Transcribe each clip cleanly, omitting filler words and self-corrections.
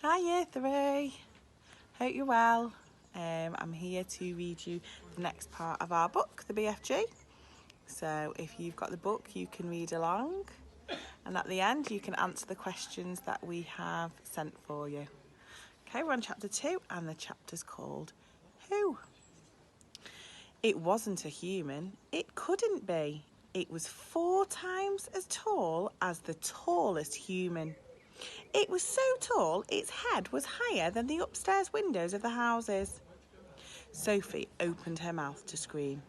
Hi Year 3, hope you're well. I'm here to read you the next part of our book, the BFG. So if you've got the book you can read along, and at the end you can answer the questions that we have sent for you. Okay, we're on chapter 2 and the chapter's called Who? It wasn't a human, it couldn't be. It was 4 times as tall as the tallest human. It was so tall its head was higher than the upstairs windows of the houses. Sophie opened her mouth to scream,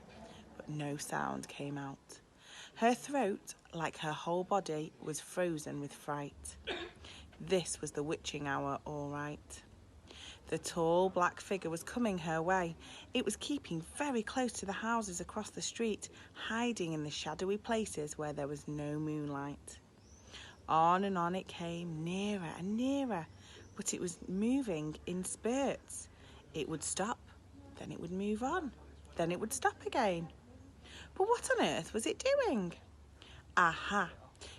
but no sound came out. Her throat, like her whole body, was frozen with fright. This was the witching hour, all right. The tall black figure was coming her way. It was keeping very close to the houses across the street, hiding in the shadowy places where there was no moonlight. On and on it came, nearer and nearer, but it was moving in spurts. It would stop, then it would move on, then it would stop again. But what on earth was it doing? Aha!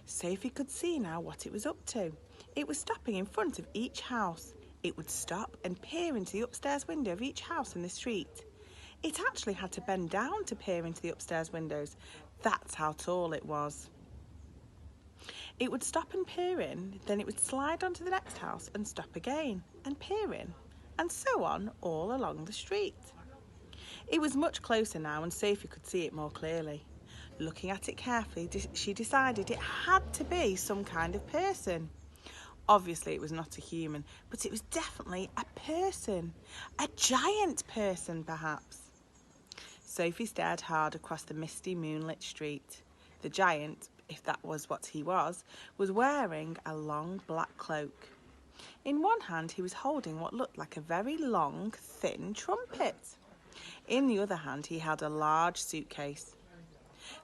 Sophie could see now what it was up to. It was stopping in front of each house. It would stop and peer into the upstairs window of each house in the street. It actually had to bend down to peer into the upstairs windows. That's how tall it was. It would stop and peer in, then it would slide onto the next house and stop again and peer in, and so on all along the street. It was much closer now and Sophie could see it more clearly. Looking at it carefully, she decided it had to be some kind of person. Obviously it was not a human, but it was definitely a person. A giant person, perhaps. Sophie stared hard across the misty moonlit street. The giant, if that was what he was wearing a long black cloak. In one hand he was holding what looked like a very long, thin trumpet. In the other hand he held a large suitcase.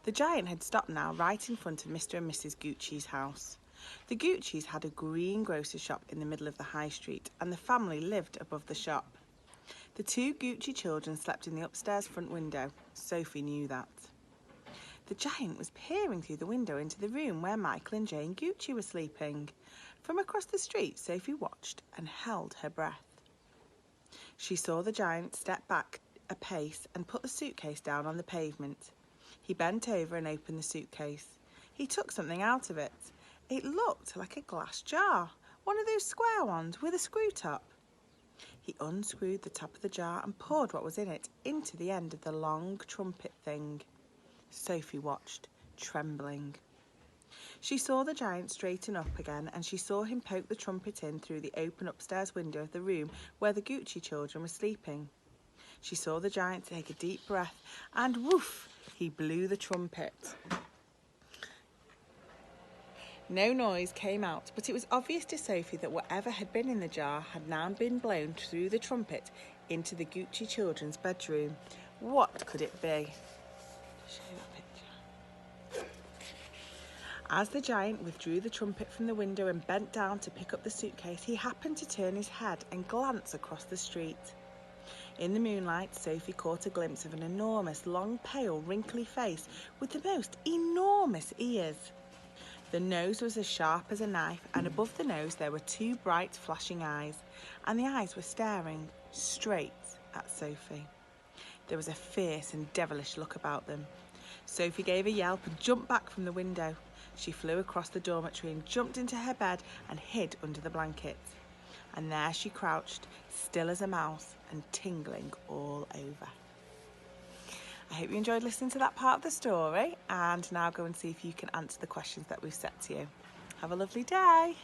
The giant had stopped now right in front of Mr. and Mrs. Gucci's house. The Guccis had a green grocery shop in the middle of the high street, and the family lived above the shop. The 2 Gucci children slept in the upstairs front window. Sophie knew that. The giant was peering through the window into the room where Michael and Jane Gucci were sleeping. From across the street, Sophie watched and held her breath. She saw the giant step back a pace and put the suitcase down on the pavement. He bent over and opened the suitcase. He took something out of it. It looked like a glass jar, one of those square ones with a screw top. He unscrewed the top of the jar and poured what was in it into the end of the long trumpet thing. Sophie watched, trembling. She saw the giant straighten up again and she saw him poke the trumpet in through the open upstairs window of the room where the Gucci children were sleeping. She saw the giant take a deep breath and woof, he blew the trumpet. No noise came out, but it was obvious to Sophie that whatever had been in the jar had now been blown through the trumpet into the Gucci children's bedroom. What could it be? Show that picture. As the giant withdrew the trumpet from the window and bent down to pick up the suitcase, he happened to turn his head and glance across the street. In the moonlight, Sophie caught a glimpse of an enormous, long, pale, wrinkly face with the most enormous ears. The nose was as sharp as a knife, and above the nose there were 2 bright, flashing eyes, and the eyes were staring straight at Sophie. There was a fierce and devilish look about them. Sophie gave a yelp and jumped back from the window. She flew across the dormitory and jumped into her bed and hid under the blanket. And there she crouched, still as a mouse and tingling all over. I hope you enjoyed listening to that part of the story, and now go and see if you can answer the questions that we've set to you. Have a lovely day.